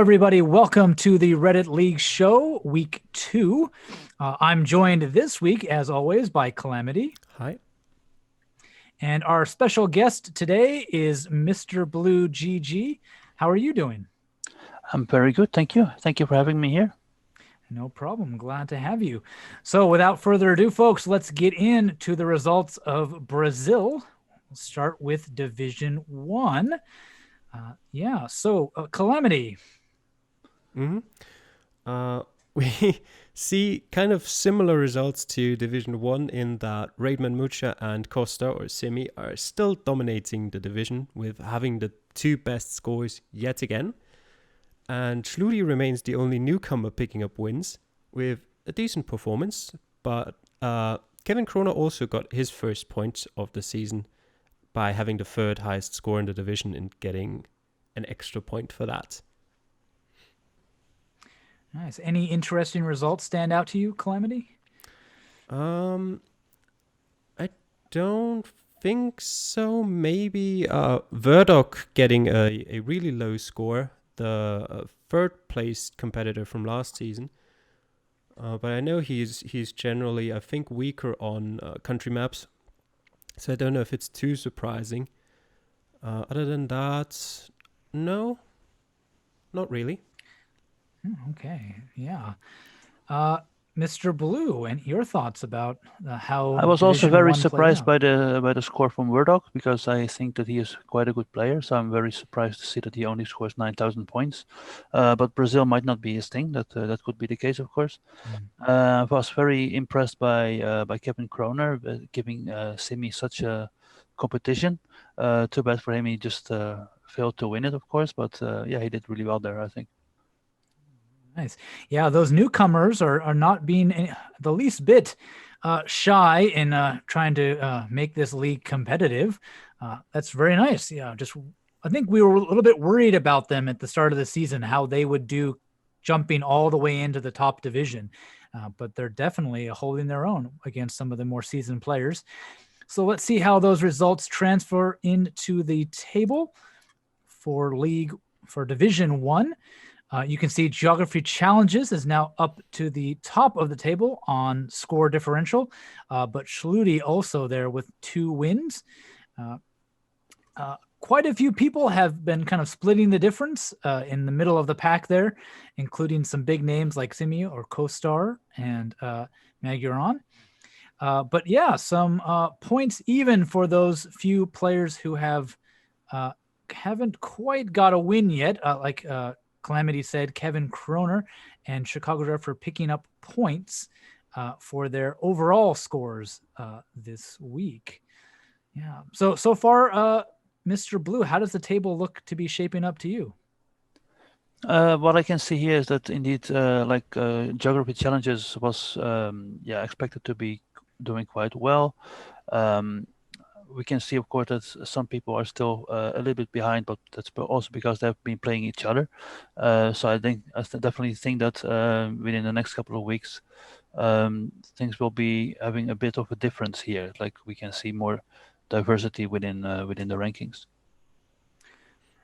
everybody. Welcome to the Reddit League show, week 2. I'm joined this week, as always, by Calamity. Hi. And our special guest today is Mr. Blue GG. How are you doing? I'm very good, thank you. Thank you for having me here. No problem. Glad to have you. So without further ado, folks, let's get into the results of Brazil. We'll start with Division 1. Calamity. We see kind of similar results to Division 1 in that Raidman Mucha and Costa or Simi are still dominating the division with having the two best scores yet again. And Schludi remains the only newcomer picking up wins with a decent performance, but Kevin Kroner also got his first point of the season by having the third highest score in the division and getting an extra point for that. Nice. Any interesting results stand out to you, Calamity? I don't think so. Maybe Verdok getting a really low score, the third place competitor from last season. But I know he's generally, I think, weaker on country maps. So I don't know if it's too surprising. Other than that, no, not really. Okay, yeah. Mr. Blue, and your thoughts about how I was also Division very 1 played surprised out? by the score from Murdoch because I think that he is quite a good player. So I'm very surprised to see that he only scores 9,000 points. But Brazil might not be his thing. That could be the case, of course. I was very impressed by Kevin Kroner giving Simi such a competition. Too bad for him, he just failed to win it, of course. But yeah, he did really well there, I think. Nice. Yeah, those newcomers are not being the least bit shy in trying to make this league competitive. That's very nice. Yeah, I think we were a little bit worried about them at the start of the season, how they would do jumping all the way into the top division. But they're definitely holding their own against some of the more seasoned players. So let's see how those results transfer into the table for Division 1. You can see Geography Challenges is now up to the top of the table on score differential, but Schludi also there with 2 wins. Quite a few people have been kind of splitting the difference in the middle of the pack there, including some big names like Simi or Kostar and Maguiron. But yeah, some points even for those few players who haven't quite got a win yet, like Calamity said, Kevin Kroner and Chicago Drive for picking up points for their overall scores this week. Yeah. So far, Mr. Blue, how does the table look to be shaping up to you? What I can see here is that indeed, Geography Challenges was expected to be doing quite well. We can see, of course, that some people are still a little bit behind, but that's also because they've been playing each other. So I definitely think that within the next couple of weeks, things will be having a bit of a difference here. Like we can see more diversity within the rankings.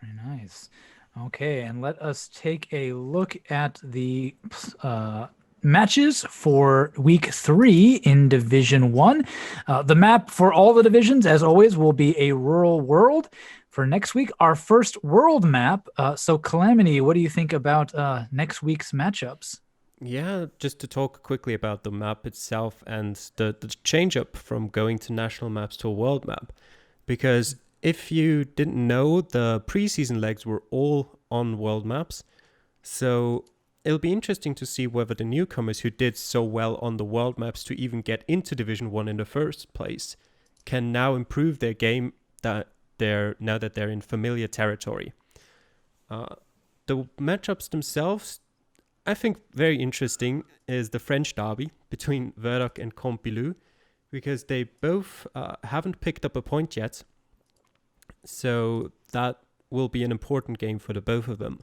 Very nice. Okay, and let us take a look at the matches for week 3 in Division 1. The map for all the divisions, as always, will be a rural world. For next week, our first world map. So Calamity, what do you think about next week's matchups? Yeah, just to talk quickly about the map itself and the change up from going to national maps to a world map. Because if you didn't know, the preseason legs were all on world maps. So it'll be interesting to see whether the newcomers who did so well on the world maps to even get into Division 1 in the first place can now improve their game now that they're in familiar territory. The matchups themselves, I think very interesting is the French derby between Verdok and Compilou, because they both haven't picked up a point yet. So that will be an important game for the both of them.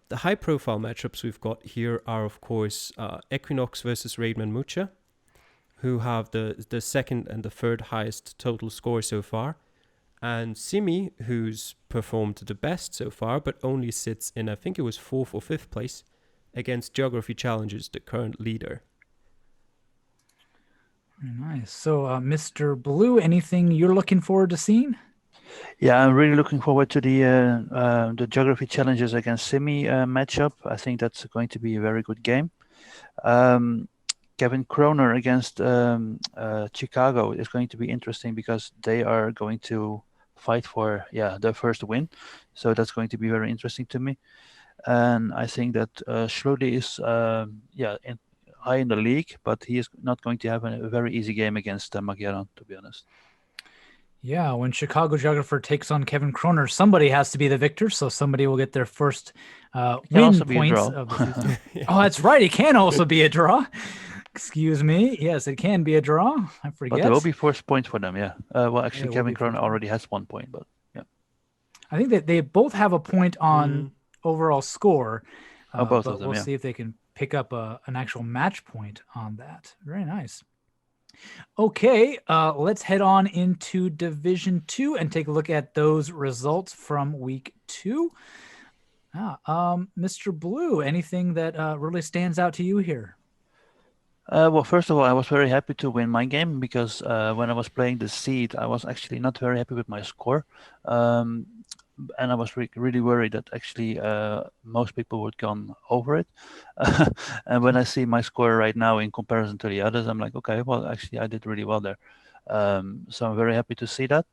The high-profile matchups we've got here are, of course, Equinox versus Raidman Mucha, who have the second and the third highest total score so far. And Simi, who's performed the best so far, but only sits in, I think it was 4th or 5th place against Geography Challenges, the current leader. Nice. So, Mr. Blue, anything you're looking forward to seeing? Yeah, I'm really looking forward to the Geography Challenges against Simi matchup. I think that's going to be a very good game. Kevin Croner against Chicago is going to be interesting because they are going to fight for their first win. So that's going to be very interesting to me. And I think that Schludi is high in the league, but he is not going to have a very easy game against Magellan, to be honest. Yeah, when Chicago Geographer takes on Kevin Croner, somebody has to be the victor, so somebody will get their first win also be a points draw. of the season. Oh, that's right. It can also be a draw. Excuse me. Yes, it can be a draw. I forget. But there will be first points for them, yeah. Well, actually, Yeah, Kevin Croner already has 1 point, but yeah. I think that they both have a point on overall score. Both but of them, we'll yeah. see if they can pick up an actual match point on that. Very nice. Okay, let's head on into Division 2 and take a look at those results from Week 2. Mr. Blue, anything that really stands out to you here? Well, first of all, I was very happy to win my game because when I was playing the seed, I was actually not very happy with my score. And I was really worried that actually most people would gone over it. And when I see my score right now in comparison to the others, I'm like, okay, well, actually, I did really well there. So I'm very happy to see that.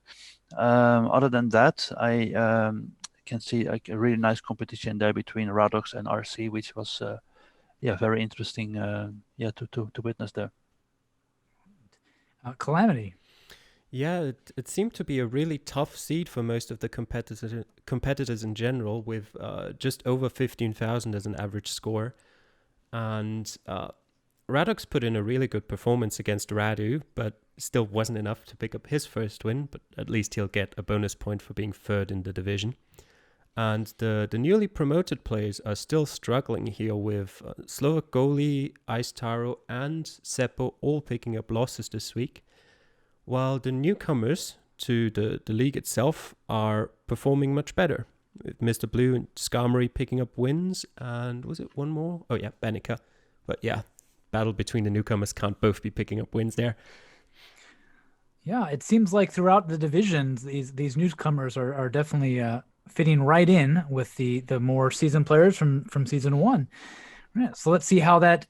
Other than that, I can see like a really nice competition there between Radox and RC, which was very interesting. To witness there. Calamity. Yeah, it seemed to be a really tough seed for most of the competitors in general, with just over 15,000 as an average score. And Radox put in a really good performance against Radu, but still wasn't enough to pick up his first win, but at least he'll get a bonus point for being third in the division. And the newly promoted players are still struggling here with Slovak Goalie, Ice Taro, and Seppo all picking up losses this week, while the newcomers to the league itself are performing much better, with Mr. Blue and Skarmory picking up wins, and was it one more? Oh yeah, Benica. But yeah, battle between the newcomers, can't both be picking up wins there. Yeah, it seems like throughout the divisions, these newcomers are definitely fitting right in with the more seasoned players from season 1. Right, so let's see how that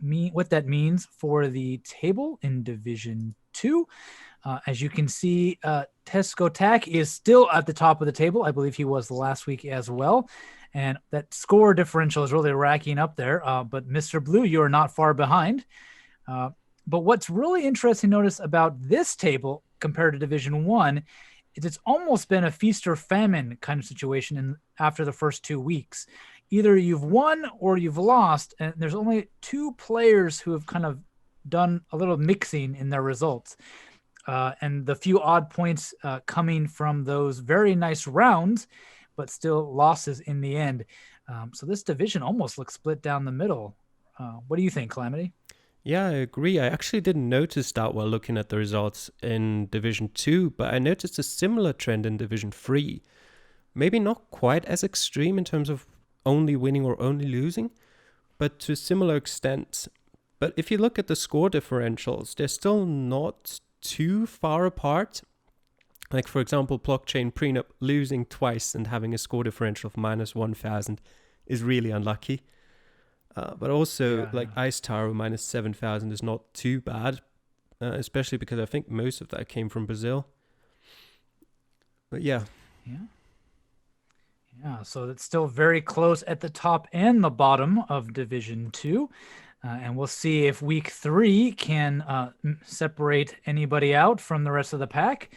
what that means for the table in Division 2. As you can see, Tesco Tack is still at the top of the table. I believe he was last week as well. And that score differential is really racking up there. But Mr. Blue, you are not far behind. But what's really interesting to notice about this table compared to Division 1 is it's almost been a feast or famine kind of situation after the first 2 weeks. Either you've won or you've lost, and there's only 2 players who have kind of done a little mixing in their results. And the few odd points coming from those very nice rounds, but still losses in the end. So this division almost looks split down the middle. What do you think, Calamity? Yeah, I agree. I actually didn't notice that while looking at the results in Division 2, but I noticed a similar trend in Division 3. Maybe not quite as extreme in terms of only winning or only losing, but to a similar extent. But if you look at the score differentials, they're still not too far apart. Like, for example, Blockchain Prenup losing twice and having a score differential of minus 1,000 is really unlucky. But also, Ice Taro minus 7,000 is not too bad, especially because I think most of that came from Brazil. But yeah. Yeah, so it's still very close at the top and the bottom of Division 2. And we'll see if Week 3 can separate anybody out from the rest of the pack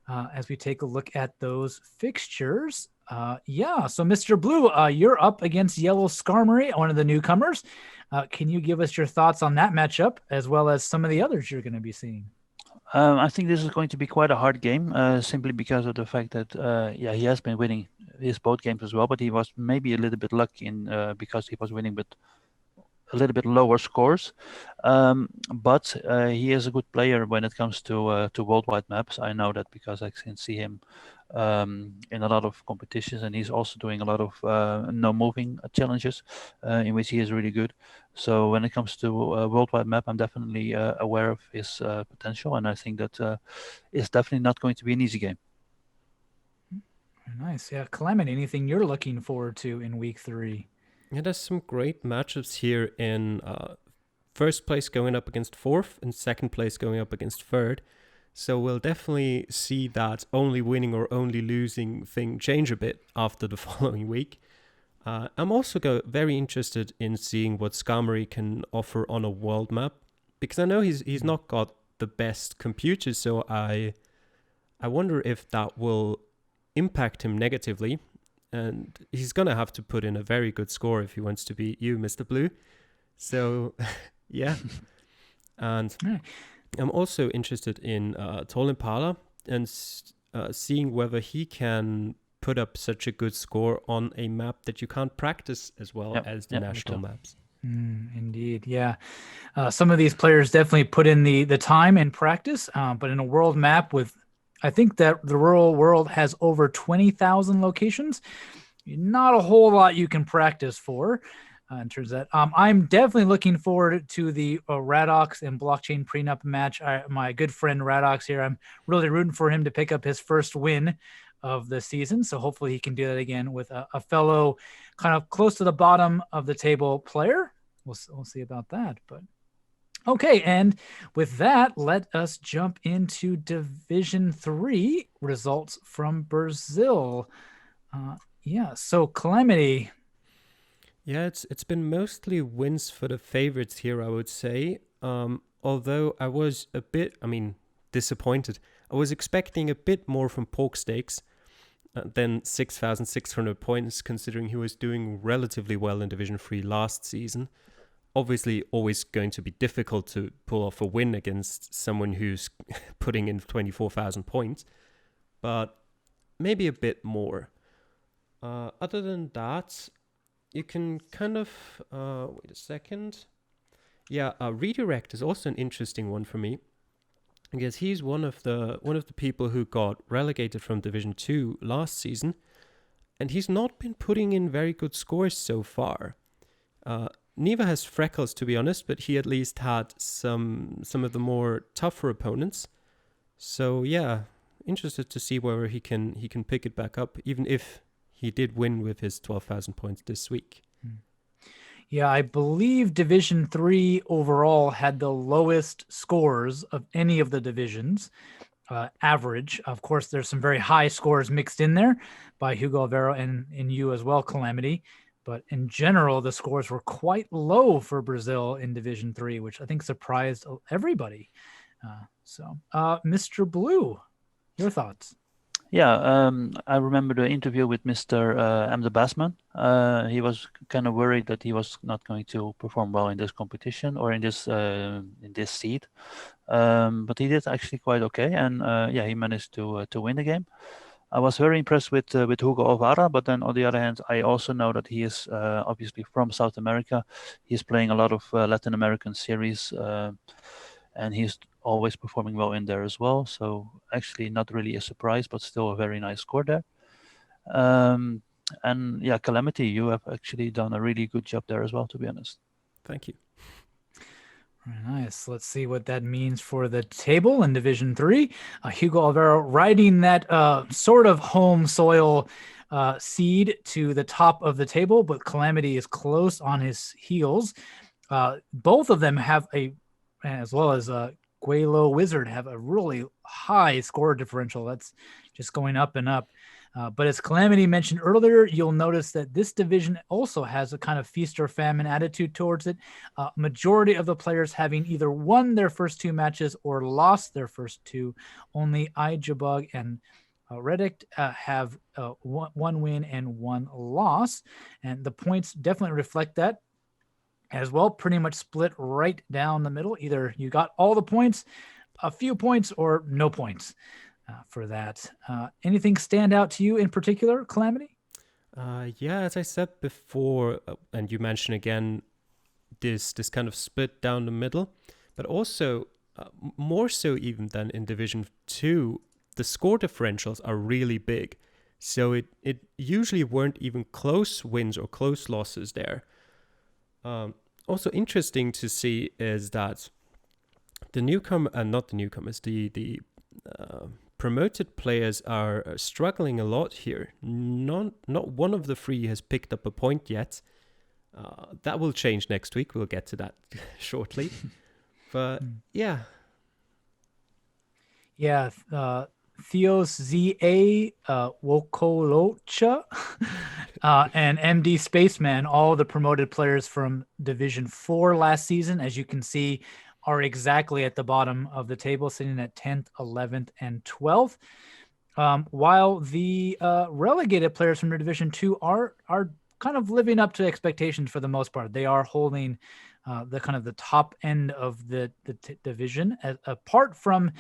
as we take a look at those fixtures. So Mr. Blue, you're up against Yellow Skarmory, one of the newcomers. Can you give us your thoughts on that matchup as well as some of the others you're going to be seeing? I think this is going to be quite a hard game, simply because of the fact that he has been winning his both games as well, but he was maybe a little bit lucky in because he was winning with a little bit lower scores, but he is a good player when it comes to worldwide maps. I know that because I can see him in a lot of competitions, and he's also doing a lot of no moving challenges in which he is really good. So when it comes to worldwide map, I'm definitely aware of his potential, and I think that it's definitely not going to be an easy game. Nice. Yeah. Calamity, anything you're looking forward to in week 3? Yeah, there's some great matchups here in first place going up against fourth and second place going up against third. So we'll definitely see that only winning or only losing thing change a bit after the following week. I'm also very interested in seeing what Skarmory can offer on a world map, because I know he's not got the best computers, so I wonder if that will impact him negatively. And he's going to have to put in a very good score if he wants to beat you, Mr. Blue. So, yeah. And I'm also interested in Tall Impala and seeing whether he can put up such a good score on a map that you can't practice as well as the national maps. Indeed, yeah. Some of these players definitely put in the time and practice, but in a world map with, I think that the rural world has over 20,000 locations. Not a whole lot you can practice for in terms of that. I'm definitely looking forward to the Radox and blockchain prenup match. My good friend Radox here, I'm really rooting for him to pick up his first win of the season. So hopefully he can do that again with a fellow kind of close to the bottom of the table player. We'll see about that. But okay, and with that, let us jump into Division 3 results from Brazil. Yeah, so Calamity. Yeah, it's been mostly wins for the favorites here, I would say. Although I was a bit, disappointed. I was expecting a bit more from Pork Steaks than 6,600 points, considering he was doing relatively well in Division 3 last season. Obviously, always going to be difficult to pull off a win against someone who's putting in 24,000 points, but maybe a bit more. Other than that, you can kind of wait a second. Yeah, Redirect is also an interesting one for me, because he's one of the people who got relegated from Division 2 last season, and he's not been putting in very good scores so far. Neither has Freckles, to be honest, but he at least had some of the more tougher opponents. So yeah, interested to see whether he can pick it back up, even if he did win with his 12,000 points this week. Yeah, I believe Division 3 overall had the lowest scores of any of the divisions, average. Of course, there's some very high scores mixed in there by Hugo Alvaro and you as well, Calamity. But in general, the scores were quite low for Brazil in Division 3, which I think surprised everybody. Mr. Blue, your thoughts? Yeah, I remember the interview with Mr. M. de Basman. He was kind of worried that he was not going to perform well in this competition or in this seed, but he did actually quite okay, and he managed to win the game. I was very impressed with Hugo Alvaro, but then on the other hand, I also know that he is obviously from South America. He's playing a lot of Latin American series, and he's always performing well in there as well. So actually not really a surprise, but still a very nice score there. And yeah, Calamity, you have actually done a really good job there as well, to be honest. Thank you. Very nice. Let's see what that means for the table in Division 3. Hugo Alvaro riding that sort of home soil seed to the top of the table, but Calamity is close on his heels. Both of them have as well as Guelo Wizard, have a really high score differential. That's just going up and up. But as Calamity mentioned earlier, you'll notice that this division also has a kind of feast or famine attitude towards it. Majority of the players having either won their first 2 matches or lost their first 2. Only iJabug and Reddit have 1 win and 1 loss. And the points definitely reflect that as well. Pretty much split right down the middle. Either you got all the points, a few points, or no points. For that. Anything stand out to you in particular, Calamity? Yeah, as I said before, and you mentioned again, this kind of split down the middle, but also more so even than in Division 2, the score differentials are really big. So it usually weren't even close wins or close losses there. Also interesting to see is that the promoted players are struggling a lot here. Not one of the three has picked up a point yet. That will change next week. We'll get to that shortly. But yeah. Yeah, Theos ZA, Wokolocha, and MD Spaceman, all the promoted players from Division 4 last season, as you can see, are exactly at the bottom of the table, sitting at 10th, 11th, and 12th. While the relegated players from Division 2 are kind of living up to expectations for the most part. They are holding the kind of the top end of the division. Apart from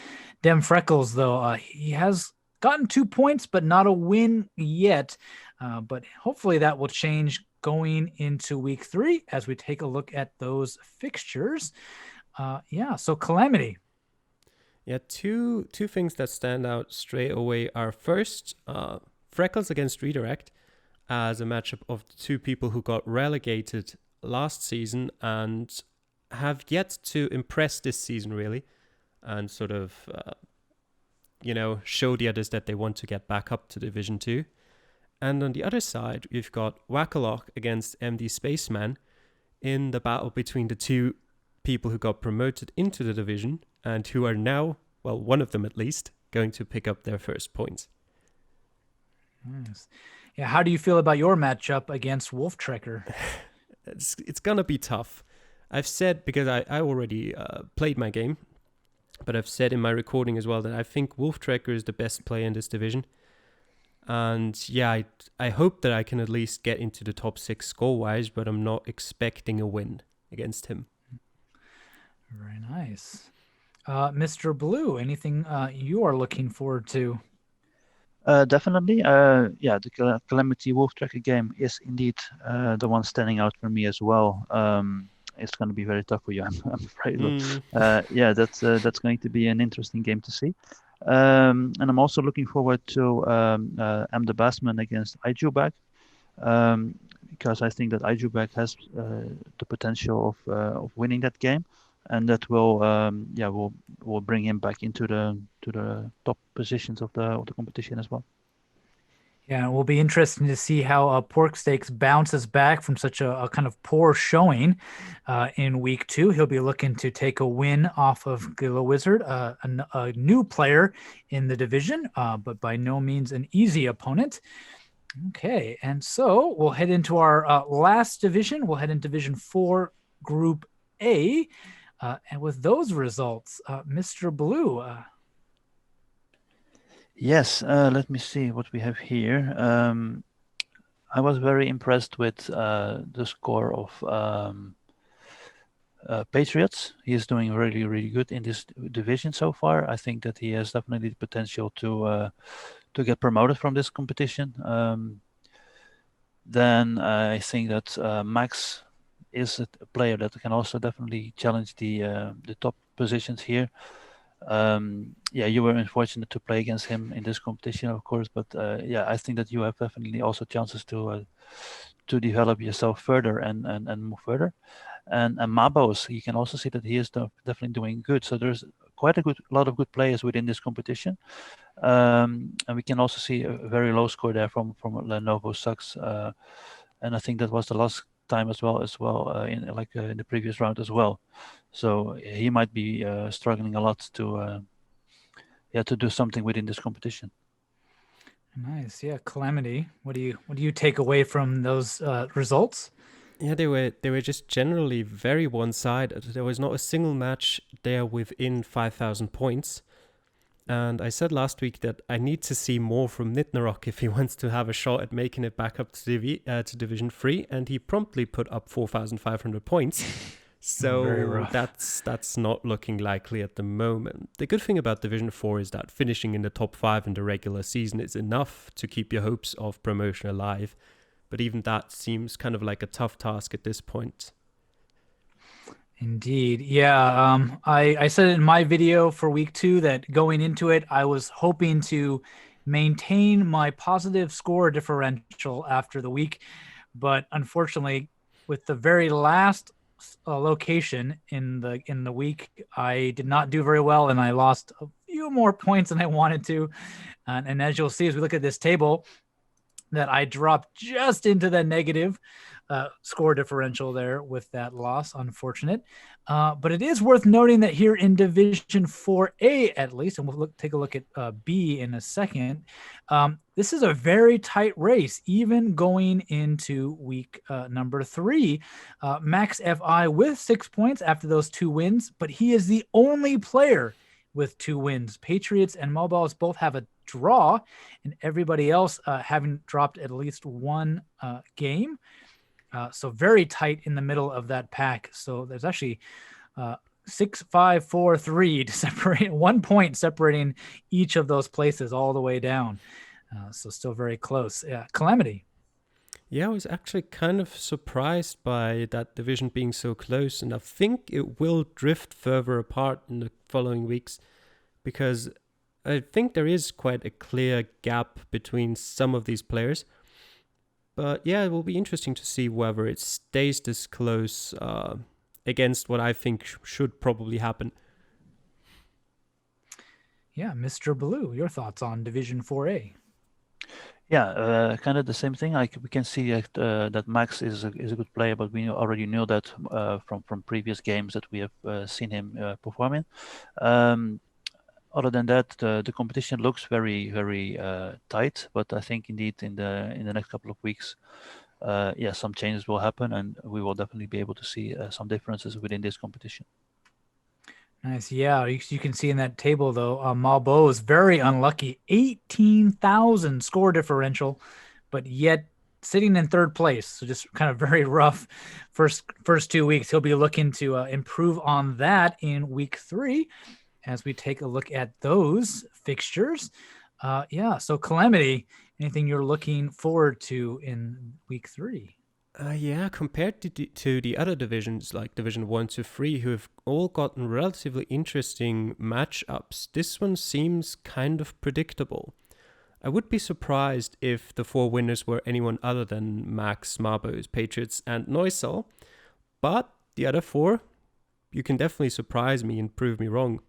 Dem Freckles, though, he has gotten 2 points, but not a win yet. But hopefully that will change going into week 3 as we take a look at those fixtures. So Calamity. Yeah, two things that stand out straight away are first, Freckles against Redirect as a matchup of the two people who got relegated last season and have yet to impress this season, really, and sort of, show the others that they want to get back up to Division 2. And on the other side, we've got Wackalock against MD Spaceman in the battle between the two people who got promoted into the division and who are now, well, one of them at least, going to pick up their first points. Nice. Yeah, how do you feel about your matchup against Wolf Trekker? It's going to be tough. I've said, because I already played my game, but I've said in my recording as well that I think Wolf Trekker is the best player in this division. And yeah, I hope that I can at least get into the top 6 score-wise, but I'm not expecting a win against him. Very nice. Mr. Blue, anything you are looking forward to? Definitely. The Calamity Wolf Tracker game is indeed the one standing out for me as well. It's going to be very tough for you, I'm afraid. But, that's going to be an interesting game to see. And I'm also looking forward to Am the Bassman against Ijubak, because I think that Ijubak has the potential of winning that game. And that will bring him back into the top positions of the competition as well. Yeah, it will be interesting to see how Pork Steaks bounces back from such a kind of poor showing in week 2. He'll be looking to take a win off of Geoguessr, a new player in the division, but by no means an easy opponent. Okay, and so we'll head into our last division. We'll head into Division 4, Group A. And with those results, Mr. Blue. Yes, let me see what we have here. I was very impressed with the score of Patriots. He is doing really, really good in this division so far. I think that he has definitely the potential to get promoted from this competition. Then I think that Max is a player that can also definitely challenge the top positions here. You were unfortunate to play against him in this competition, of course, but I think that you have definitely also chances to develop yourself further and move further. And Mabos, you can also see that he is definitely doing good. So there's quite a lot of good players within this competition. And we can also see a very low score there from Lenovo Sucks. And I think that was the last time as well in the previous round as well. So he might be struggling a lot to do something within this competition. Nice. Yeah, Calamity. What do you take away from those results? Yeah, they were just generally very one-sided. There was not a single match there within 5,000 points. And I said last week that I need to see more from Nitnarok if he wants to have a shot at making it back up to Division 3. And he promptly put up 4,500 points. So that's not looking likely at the moment. The good thing about Division 4 is that finishing in the top 5 in the regular season is enough to keep your hopes of promotion alive. But even that seems kind of like a tough task at this point. Indeed. Yeah. I said in my video for week 2 that going into it, I was hoping to maintain my positive score differential after the week. But unfortunately, with the very last location in the week, I did not do very well, and I lost a few more points than I wanted to. And as you'll see, as we look at this table, that I dropped just into the negative score differential there with that loss. Unfortunate. But it is worth noting that here in Division 4A, at least, and we'll take a look at B in a second, this is a very tight race, even going into week number 3. Max FI with 6 points after those 2 wins, but he is the only player with 2 wins. Patriots and Mobiles both have a draw, and everybody else having dropped at least one game. So very tight in the middle of that pack. So there's actually 6, 5, 4, 3 to separate 1 point separating each of those places all the way down. So still very close. Calamity. Yeah, I was actually kind of surprised by that division being so close, and I think it will drift further apart in the following weeks because I think there is quite a clear gap between some of these players. But yeah, it will be interesting to see whether it stays this close against what I think should probably happen. Yeah, Mr. Blue, your thoughts on Division 4A? Yeah, kind of the same thing. Like we can see that Max is a good player, but we already knew that from previous games that we have seen him performing. Other than that, the competition looks very tight. But I think indeed in the next couple of weeks, yeah, some changes will happen, and we will definitely be able to see some differences within this competition. Nice. Yeah, you can see in that table, though, Malbo is very unlucky. 18,000 score differential, but yet sitting in third place. So just kind of very rough first 2 weeks. He'll be looking to improve on that in week 3 as we take a look at those fixtures. Yeah, so Calamity, anything you're looking forward to in week 3? Yeah, compared to the other divisions like Division 1 to 3, who have all gotten relatively interesting matchups, this one seems kind of predictable. I would be surprised if the 4 winners were anyone other than Max, Marbos, Patriots, and Noisel, but the other 4, you can definitely surprise me and prove me wrong.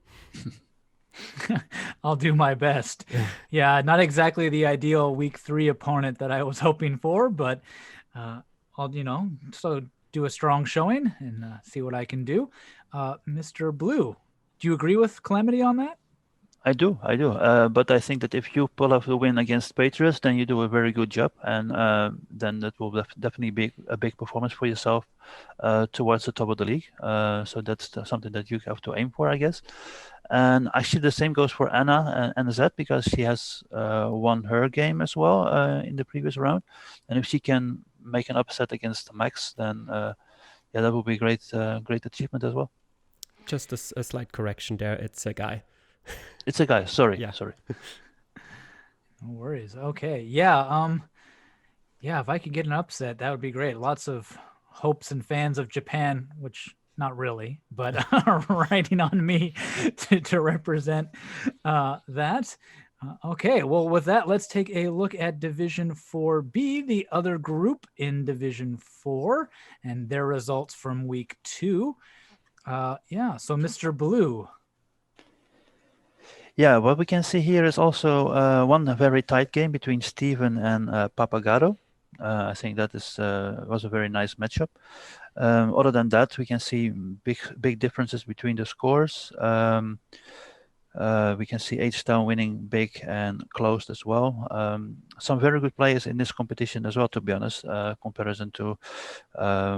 I'll do my best. Yeah, not exactly the ideal week 3 opponent that I was hoping for, but I'll, so do a strong showing and see what I can do. Mr. Blue, do you agree with Calamity on that? I do. But I think that if you pull off the win against Patriots, then you do a very good job, and then that will definitely be a big performance for yourself towards the top of the league. So that's something that you have to aim for, I guess. And actually, the same goes for Anna and Z, because she has won her game as well in the previous round. And if she can make an upset against Max, then yeah, that would be great achievement as well. Just a slight correction there. It's a guy. It's a guy. Sorry. Yeah. Sorry. No worries. Okay. Yeah. Yeah. If I could get an upset, that would be great. Lots of hopes and fans of Japan, which not really, but are writing on me to represent that. Okay. Well, with that, let's take a look at Division 4B, the other group in Division 4, and their results from week 2. Yeah. So, Mr. Blue. Yeah, what we can see here is also one very tight game between Steven and Papagato. I think that was a very nice matchup. Other than that, we can see big differences between the scores. We can see H-Town winning big and closed as well. Some very good players in this competition as well, to be honest, comparison to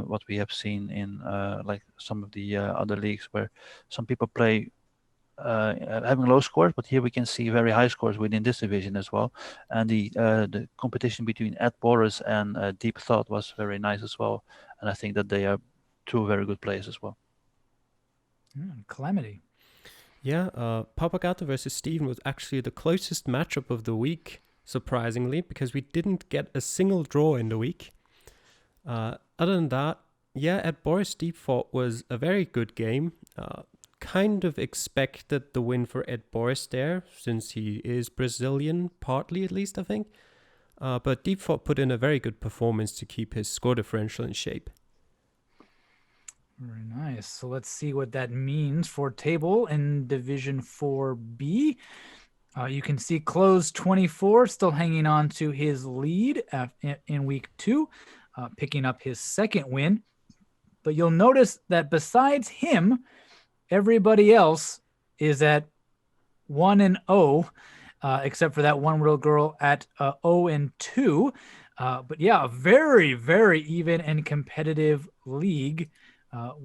what we have seen in like some of the other leagues where some people play having low scores, but here we can see very high scores within this division as well. And the competition between Ed Boris and Deep Thought was very nice as well. And I think that they are 2 very good players as well. Calamity. Yeah, Papagato versus Steven was actually the closest matchup of the week, surprisingly, because we didn't get a single draw in the week. Other than that, Yeah, at Boris Default was a very good game. Kind of expected the win for Ed Boris there, since he is Brazilian, partly at least, I think. But Default put in a very good performance to keep his score differential in shape. Very nice. So let's see what that means for table in Division 4B. You can see Close 24 still hanging on to his lead in week 2, picking up his second win. But you'll notice that besides him, everybody else is at 1-0, except for that one little girl at 0-2. But yeah, a very, very even and competitive league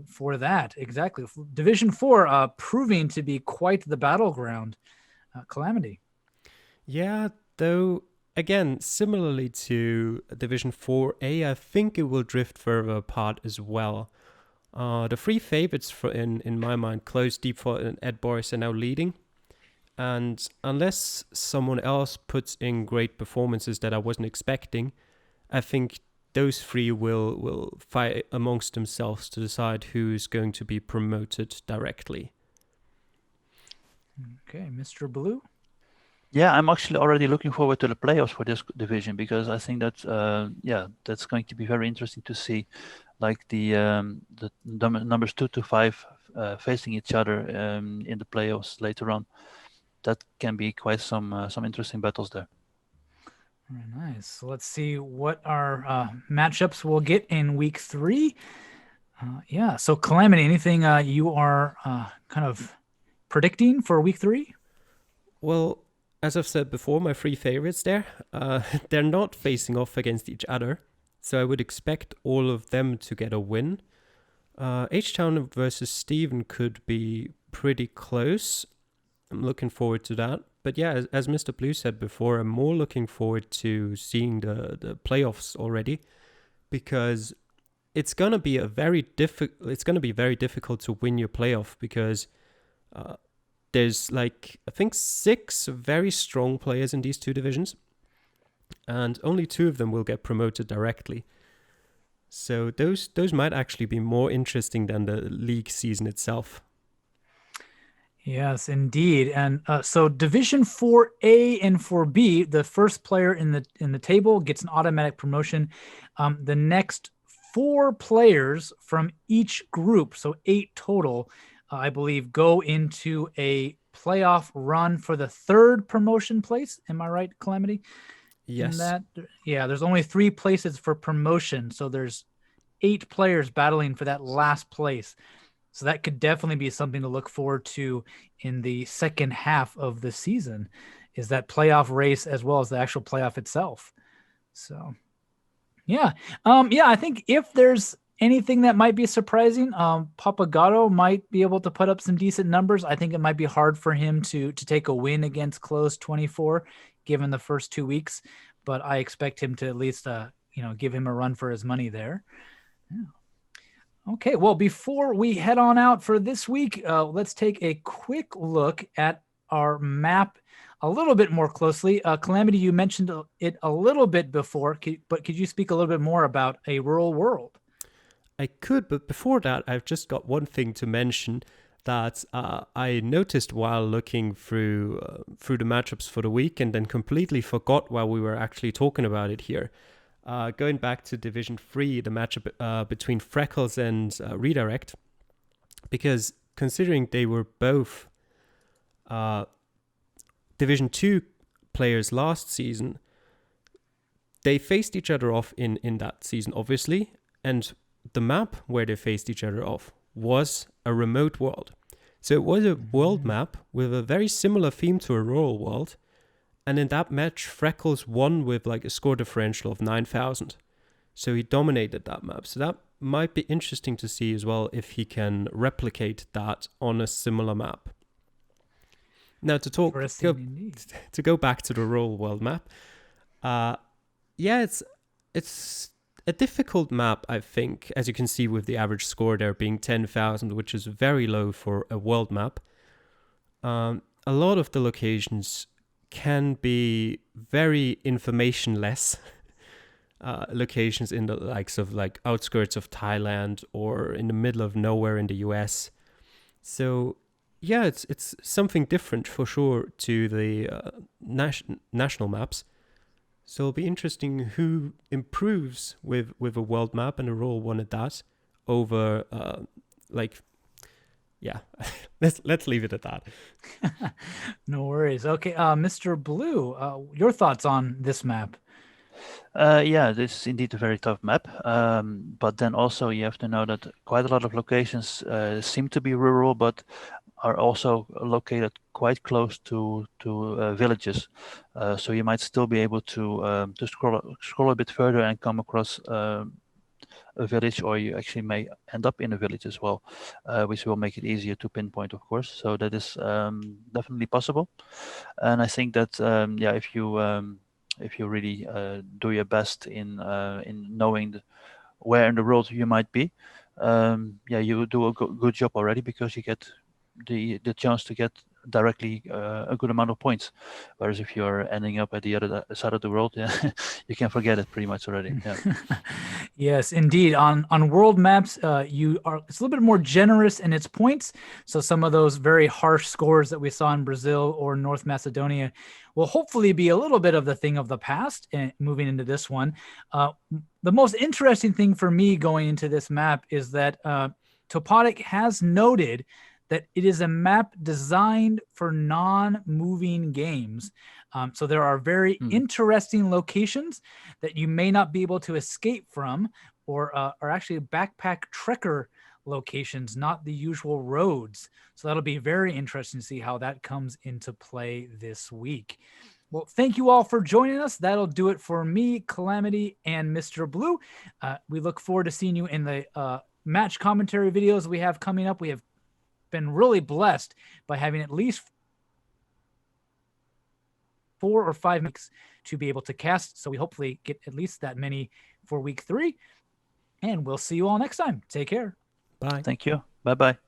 for that. Exactly. Division 4 proving to be quite the battleground. Calamity. Yeah, though, again, similarly to Division 4A, I think it will drift further apart as well. The three favorites in my mind, Close, Default, and Ed Boris, are now leading. And unless someone else puts in great performances that I wasn't expecting, I think those three will fight amongst themselves to decide who's going to be promoted directly. Okay, Mr. Blue. Yeah, I'm actually already looking forward to the playoffs for this division, because I think that that's going to be very interesting to see, like the numbers 2 to 5 facing each other in the playoffs later on. That can be quite some interesting battles there. Very nice. So let's see what our matchups we'll get in week 3. Yeah. So Calamity, anything you are kind of predicting for week 3? Well, as I've said before, my three favorites there, they're not facing off against each other. So I would expect all of them to get a win. H-Town versus Steven could be pretty close. I'm looking forward to that. But yeah, as Mr. Blue said before, I'm more looking forward to seeing the playoffs already, because it's gonna be very difficult to win your playoff, because there's like, I think 6 very strong players in these two divisions, and only 2 of them will get promoted directly. So those might actually be more interesting than the league season itself. Yes, indeed. And so Division 4A and 4B, the first player in the table gets an automatic promotion. The next 4 players from each group, so 8 total, I believe, go into a playoff run for the 3rd promotion place. Am I right, Calamity? Yes. Yeah, there's only 3 places for promotion, so there's 8 players battling for that last place. So that could definitely be something to look forward to in the second half of the season, is that playoff race as well as the actual playoff itself. So, yeah. I think if there's anything that might be surprising, Papagato might be able to put up some decent numbers. I think it might be hard for him to take a win against Close 24, given the first 2 weeks, but I expect him to at least, give him a run for his money there. Yeah. Okay, well, before we head on out for this week, let's take a quick look at our map a little bit more closely. Calamity, you mentioned it a little bit before, but could you speak a little bit more about A Rural World? I could, but before that, I've just got one thing to mention that I noticed while looking through the matchups for the week, and then completely forgot while we were actually talking about it here. Going back to Division 3, the matchup between Freckles and Redirect, because considering they were both Division 2 players last season, they faced each other off in that season, obviously, and the map where they faced each other off was a remote world. So it was a world map with a very similar theme to a rural world. And in that match, Freckles won with like a score differential of 9,000. So he dominated that map. So that might be interesting to see as well if he can replicate that on a similar map. Now to go back to the rural world map. It's a difficult map, I think, as you can see with the average score there being 10,000, which is very low for a world map. A lot of the locations can be very information-less. locations in the likes of like outskirts of Thailand or in the middle of nowhere in the US. So yeah, it's something different for sure to the national maps. So it'll be interesting who improves with a world map and a role one at that over yeah. let's leave it at that. No worries. Okay, Mr. Blue, your thoughts on this map? Yeah, this is indeed a very tough map. But then also you have to know that quite a lot of locations seem to be rural, but are also located quite close to villages. So you might still be able to scroll a bit further and come across a village, or you actually may end up in a village as well, which will make it easier to pinpoint, of course. So that is definitely possible. And I think that yeah, if you really do your best in knowing where in the world you might be, yeah, you do a good job already, because you get the chance to get directly a good amount of points. Whereas if you're ending up at the other side of the world, yeah, you can forget it pretty much already. Yeah. Yes, indeed. On world maps, it's a little bit more generous in its points. So some of those very harsh scores that we saw in Brazil or North Macedonia will hopefully be a little bit of the thing of the past. And moving into this one, the most interesting thing for me going into this map is that Topotic has noted that it is a map designed for non-moving games. So there are very interesting locations that you may not be able to escape from, or are actually backpack trekker locations, not the usual roads. So that'll be very interesting to see how that comes into play this week. Well, thank you all for joining us. That'll do it for me, Calamity, and Mr. Blue. We look forward to seeing you in the match commentary videos we have coming up. We have been really blessed by having at least 4 or 5 weeks to be able to cast. So we hopefully get at least that many for week 3. And we'll see you all next time. Take care. Bye. Thank you. Bye-bye.